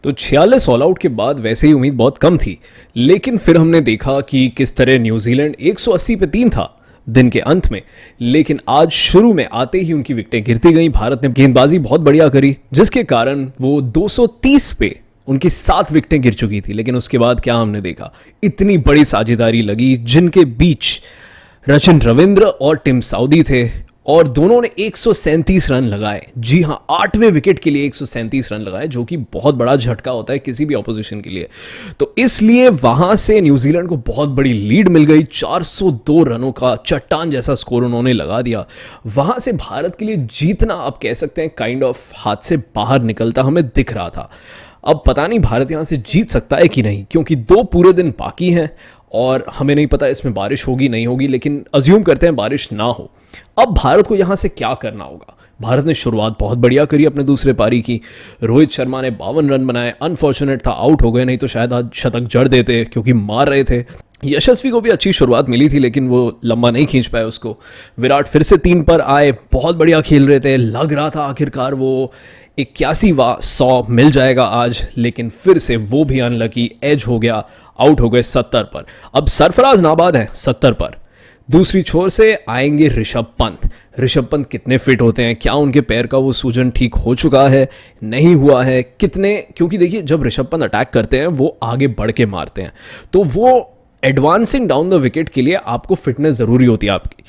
तो 46 all out के बाद वैसे ही उम्मीद बहुत कम थी, लेकिन फिर हमने देखा कि किस तरह न्यूजीलैंड 180 पे 3 था दिन के अंत में, लेकिन आज शुरू में आते ही उनकी विकेटें गिरती गई। भारत ने गेंदबाजी बहुत बढ़िया करी, जिसके कारण वो 230 पे उनकी 7 विकेटें गिर चुकी थी। लेकिन उसके बाद क्या हमने देखा, इतनी बड़ी साझेदारी लगी जिनके बीच रचिन रविंद्र और टिम साउदी थे, और दोनों ने 137 रन लगाए। जी हां, 8वें विकेट के लिए 137 रन लगाए, जो कि बहुत बड़ा झटका होता है किसी भी ऑपोजिशन के लिए। तो इसलिए वहां से न्यूजीलैंड को बहुत बड़ी लीड मिल गई। 402 रनों का चट्टान जैसा स्कोर उन्होंने लगा दिया। वहां से भारत के लिए जीतना, आप कह सकते हैं, काइंड ऑफ हाथ से बाहर निकलता हमें दिख रहा था। अब पता नहीं भारत यहां से जीत सकता है कि नहीं, क्योंकि 2 पूरे दिन बाकी हैं और हमें नहीं पता इसमें बारिश होगी नहीं होगी, लेकिन अज्यूम करते हैं बारिश ना हो। अब भारत को यहां से क्या करना होगा। भारत ने शुरुआत बहुत बढ़िया करी अपने दूसरे पारी की। रोहित शर्मा ने 52 रन बनाए। अनफॉर्चुनेट था, आउट हो गए, नहीं तो शायद आज शतक जड़ देते, क्योंकि मार रहे थे। यशस्वी को भी अच्छी शुरुआत मिली थी, लेकिन वो लंबा नहीं खींच पाए उसको। विराट फिर से 3 पर आए, बहुत बढ़िया खेल रहे थे। लग रहा था आखिरकार वो 81वां 100 मिल जाएगा आज, लेकिन फिर से वो भी अनलकी, एज हो गया, आउट हो गए 70 पर। अब सरफराज नाबाद है 70 पर। दूसरी छोर से आएंगे ऋषभ पंत। ऋषभ पंत कितने फिट होते हैं, क्या उनके पैर का वो सूजन ठीक हो चुका है, नहीं हुआ है, कितने, क्योंकि देखिए जब ऋषभ पंत अटैक करते हैं वो आगे बढ़ के मारते हैं, तो वो एडवांसिंग डाउन द विकेट के लिए आपको फिटनेस ज़रूरी होती है आपकी।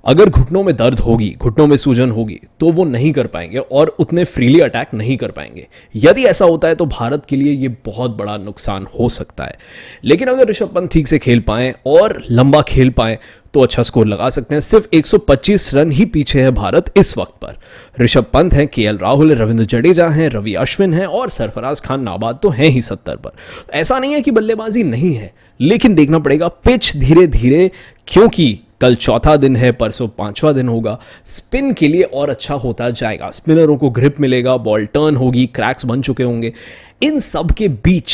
अगर घुटनों में दर्द होगी, घुटनों में सूजन होगी, तो वो नहीं कर पाएंगे और उतने फ्रीली अटैक नहीं कर पाएंगे। यदि ऐसा होता है तो भारत के लिए ये बहुत बड़ा नुकसान हो सकता है। लेकिन अगर ऋषभ पंत ठीक से खेल पाएं और लंबा खेल पाएं तो अच्छा स्कोर लगा सकते हैं। सिर्फ 125 रन ही पीछे है भारत इस वक्त पर। ऋषभ पंत हैं, केएल राहुल, रविंद्र जडेजा हैं, रवि अश्विन हैं और सरफराज खान नाबाद तो हैं ही 70 पर। ऐसा नहीं है कि बल्लेबाजी नहीं है, लेकिन देखना पड़ेगा पिच धीरे धीरे, क्योंकि कल चौथा दिन है, परसों 5वां दिन होगा। स्पिन के लिए और अच्छा होता जाएगा, स्पिनरों को ग्रिप मिलेगा, बॉल टर्न होगी, क्रैक्स बन चुके होंगे। इन सब के बीच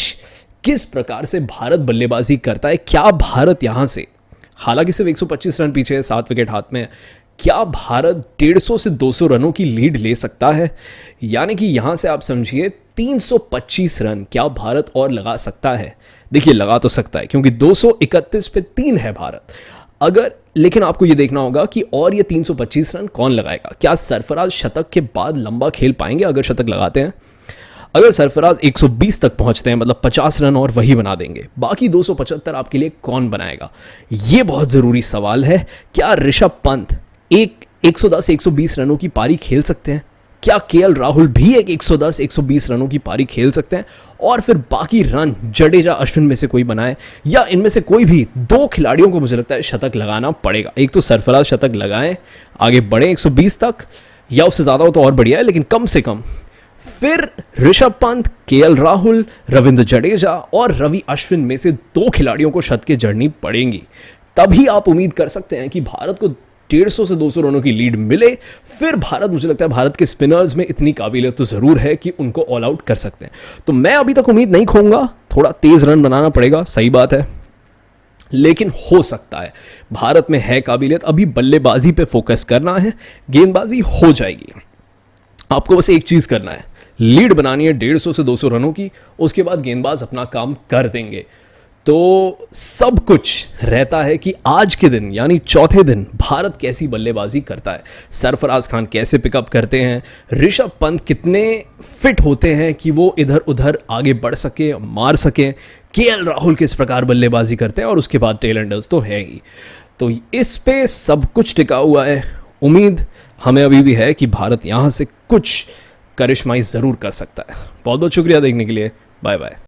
किस प्रकार से भारत बल्लेबाजी करता है, क्या भारत यहां से, हालांकि सिर्फ 125 रन पीछे है, 7 विकेट हाथ में, क्या भारत 150 से 200 रनों की लीड ले सकता है? यानी कि यहां से आप समझिए 325 रन क्या भारत और लगा सकता है? देखिए लगा तो सकता है, क्योंकि 231 पे 3 है भारत। अगर, लेकिन आपको ये देखना होगा कि और ये 325 रन कौन लगाएगा। क्या सरफराज शतक के बाद लंबा खेल पाएंगे अगर शतक लगाते हैं? अगर सरफराज 120 तक पहुंचते हैं, मतलब 50 रन और वही बना देंगे, बाकी 275 आपके लिए कौन बनाएगा? ये बहुत ज़रूरी सवाल है। क्या ऋषभ पंत 110-120 रनों की पारी खेल सकते हैं? क्या केएल राहुल भी एक 110-120 रनों की पारी खेल सकते हैं? और फिर बाकी रन जडेजा अश्विन में से कोई बनाए, या इनमें से कोई भी 2 खिलाड़ियों को मुझे लगता है शतक लगाना पड़ेगा। एक तो सरफराज शतक लगाएं, आगे बढ़े 120 तक, या उससे ज़्यादा हो तो और बढ़िया है, लेकिन कम से कम फिर ऋषभ पंत, केएल राहुल, रविंद्र जडेजा और रवि अश्विन में से 2 खिलाड़ियों को शतकें जड़नी पड़ेंगी। तभी आप उम्मीद कर सकते हैं कि भारत को 150 से 200 रनों की लीड मिले। फिर भारत, मुझे लगता है भारत के स्पिनर्स में इतनी काबिलियत तो ज़रूर है कि उनको ऑल आउट कर सकते हैं। तो मैं अभी तक उम्मीद नहीं खोऊंगा, थोड़ा तेज़ रन बनाना पड़ेगा, सही बात है, लेकिन हो सकता है। भारत में है काबिलियत, अभी बल्लेबाजी पे फोकस करना है, गेंदबाजी हो जाएगी। आपको बस एक चीज़ करना है, लीड बनानी है 150 से 200 रनों की, उसके बाद गेंदबाज अपना काम कर देंगे। तो सब कुछ रहता है कि आज के दिन यानी चौथे दिन भारत कैसी बल्लेबाजी करता है, सरफराज खान कैसे पिकअप करते हैं, ऋषभ पंत कितने फिट होते हैं कि वो इधर उधर आगे बढ़ सके, मार सकें, केएल राहुल किस प्रकार बल्लेबाजी करते हैं, और उसके बाद टेल एंडर्स तो है ही। तो इस पे सब कुछ टिका हुआ है। उम्मीद हमें अभी भी है कि भारत यहाँ से कुछ करिश्माई ज़रूर कर सकता है। बहुत बहुत शुक्रिया देखने के लिए, बाय बाय।